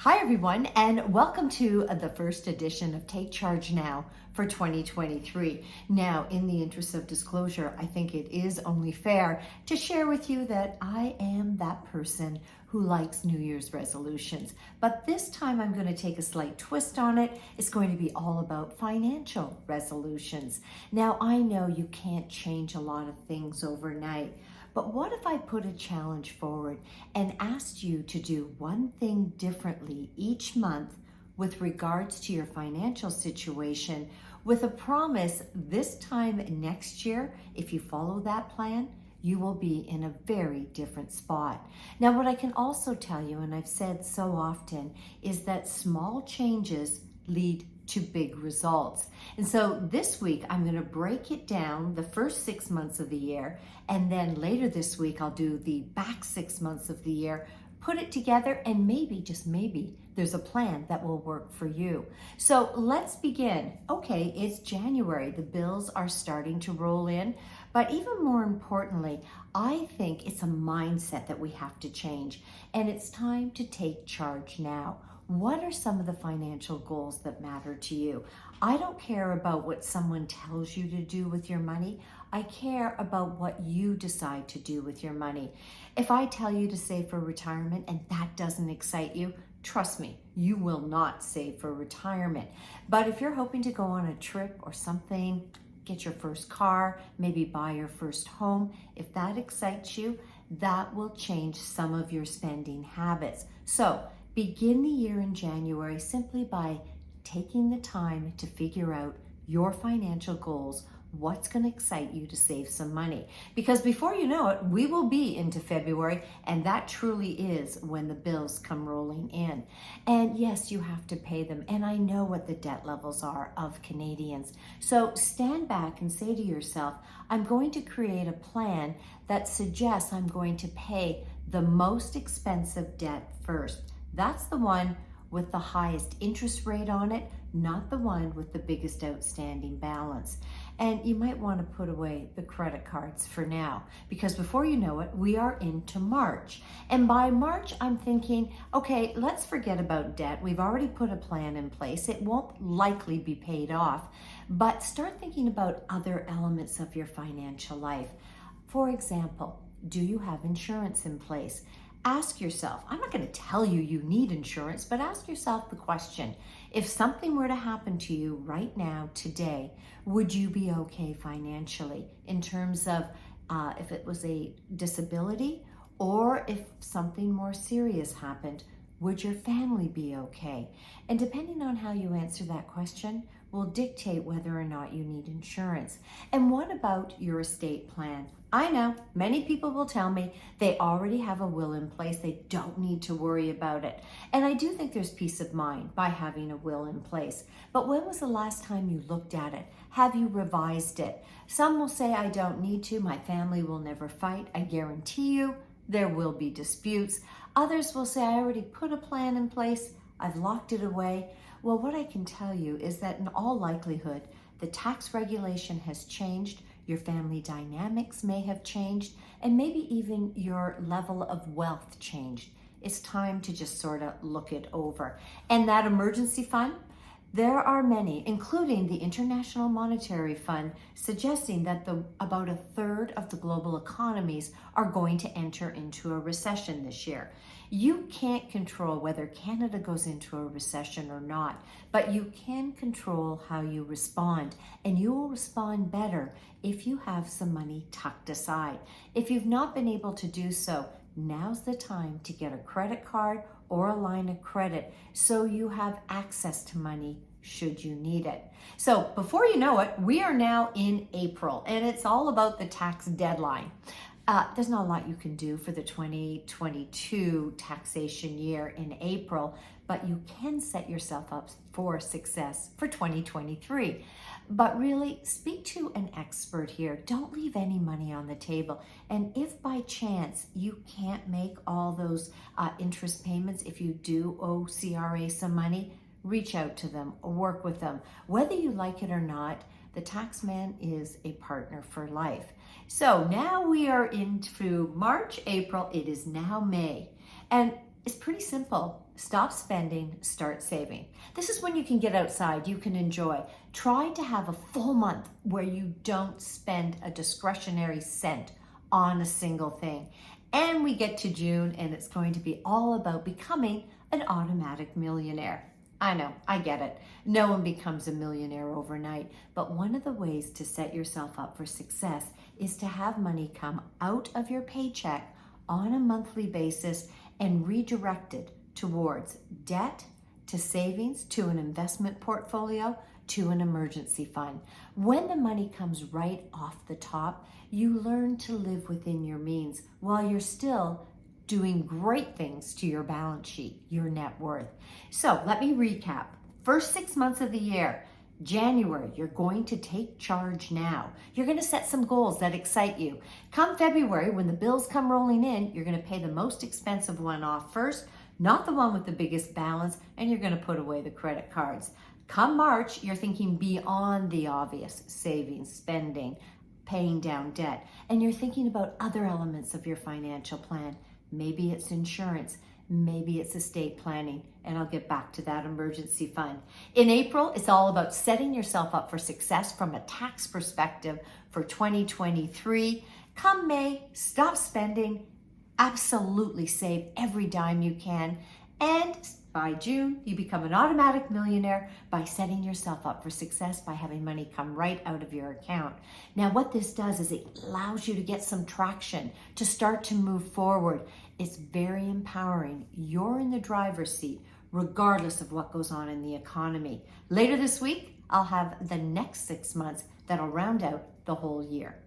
Hi, everyone, and welcome to the first edition of Take Charge Now for 2023. Now, in the interest of disclosure, I think it is only fair to share with you that I am that person who likes New Year's resolutions. But this time I'm going to take a slight twist on it. It's going to be all about financial resolutions. Now, I know you can't change a lot of things overnight. But what if I put a challenge forward and asked you to do one thing differently each month with regards to your financial situation, with a promise this time next year, if you follow that plan, you will be in a very different spot. Now, what I can also tell you, and I've said so often, is that small changes lead to big results. And so this week, I'm going to break it down the first 6 months of the year. And then later this week, I'll do the back 6 months of the year, put it together, and maybe, just maybe, there's a plan that will work for you. So let's begin. Okay, it's January. The bills are starting to roll in. But even more importantly, I think it's a mindset that we have to change. And it's time to take charge now. What are some of the financial goals that matter to you? I don't care about what someone tells you to do with your money. I care about what you decide to do with your money. If I tell you to save for retirement and that doesn't excite you, trust me, you will not save for retirement. But if you're hoping to go on a trip or something, get your first car, maybe buy your first home, if that excites you, that will change some of your spending habits. So begin the year in January simply by taking the time to figure out your financial goals, what's going to excite you to save some money. Because before you know it, we will be into February, and that truly is when the bills come rolling in. And yes, you have to pay them. And I know what the debt levels are of Canadians. So stand back and say to yourself, I'm going to create a plan that suggests I'm going to pay the most expensive debt first. That's the one with the highest interest rate on it, not the one with the biggest outstanding balance. And you might want to put away the credit cards for now, because before you know it, we are into March. And by March, I'm thinking, okay, let's forget about debt. We've already put a plan in place. It won't likely be paid off, but start thinking about other elements of your financial life. For example, do you have insurance in place? Ask yourself, I'm not going to tell you you need insurance, but ask yourself the question, if something were to happen to you right now, today, would you be okay financially in terms of if it was a disability or if something more serious happened, would your family be okay? And depending on how you answer that question will dictate whether or not you need insurance. And what about your estate plan? I know many people will tell me they already have a will in place. They don't need to worry about it. And I do think there's peace of mind by having a will in place. But when was the last time you looked at it? Have you revised it? Some will say, I don't need to. My family will never fight. I guarantee you there will be disputes. Others will say, I already put a plan in place. I've locked it away. Well, what I can tell you is that in all likelihood, the tax regulation has changed. Your family dynamics may have changed, and maybe even your level of wealth changed. It's time to just sort of look it over. And that emergency fund, there are many, including the International Monetary Fund, suggesting that about a third of the global economies are going to enter into a recession this year. You can't control whether Canada goes into a recession or not, but you can control how you respond, and you will respond better if you have some money tucked aside. If you've not been able to do so, now's the time to get a credit card or a line of credit so you have access to money should you need it. So before you know it, we are now in April, and it's all about the tax deadline. There's not a lot you can do for the 2022 taxation year in April, but you can set yourself up for success for 2023. But really, speak to an expert here. Don't leave any money on the table. And if by chance you can't make all those interest payments, if you do owe CRA some money, reach out to them or work with them. Whether you like it or not, the taxman is a partner for life. So now we are into March, April. It is now May. And is pretty simple. Stop spending, start saving. This is when you can get outside, you can enjoy. Try to have a full month where you don't spend a discretionary cent on a single thing. And we get to June and it's going to be all about becoming an automatic millionaire. I know, I get it. No one becomes a millionaire overnight, but one of the ways to set yourself up for success is to have money come out of your paycheck on a monthly basis and redirected towards debt, to savings, to an investment portfolio, to an emergency fund. When the money comes right off the top, you learn to live within your means while you're still doing great things to your balance sheet, your net worth. So let me recap. First 6 months of the year, January, you're going to take charge now. You're going to set some goals that excite you. Come February, when the bills come rolling in, you're going to pay the most expensive one off first, not the one with the biggest balance, and you're going to put away the credit cards. Come March, you're thinking beyond the obvious, savings, spending, paying down debt, and you're thinking about other elements of your financial plan. Maybe it's insurance, maybe it's estate planning, and I'll get back to that emergency fund. In April, it's all about setting yourself up for success from a tax perspective for 2023. Come May, stop spending, absolutely save every dime you can, and by June, you become an automatic millionaire by setting yourself up for success by having money come right out of your account. Now, what this does is it allows you to get some traction, to start to move forward. It's very empowering. You're in the driver's seat, regardless of what goes on in the economy. Later this week, I'll have the next 6 months that'll round out the whole year.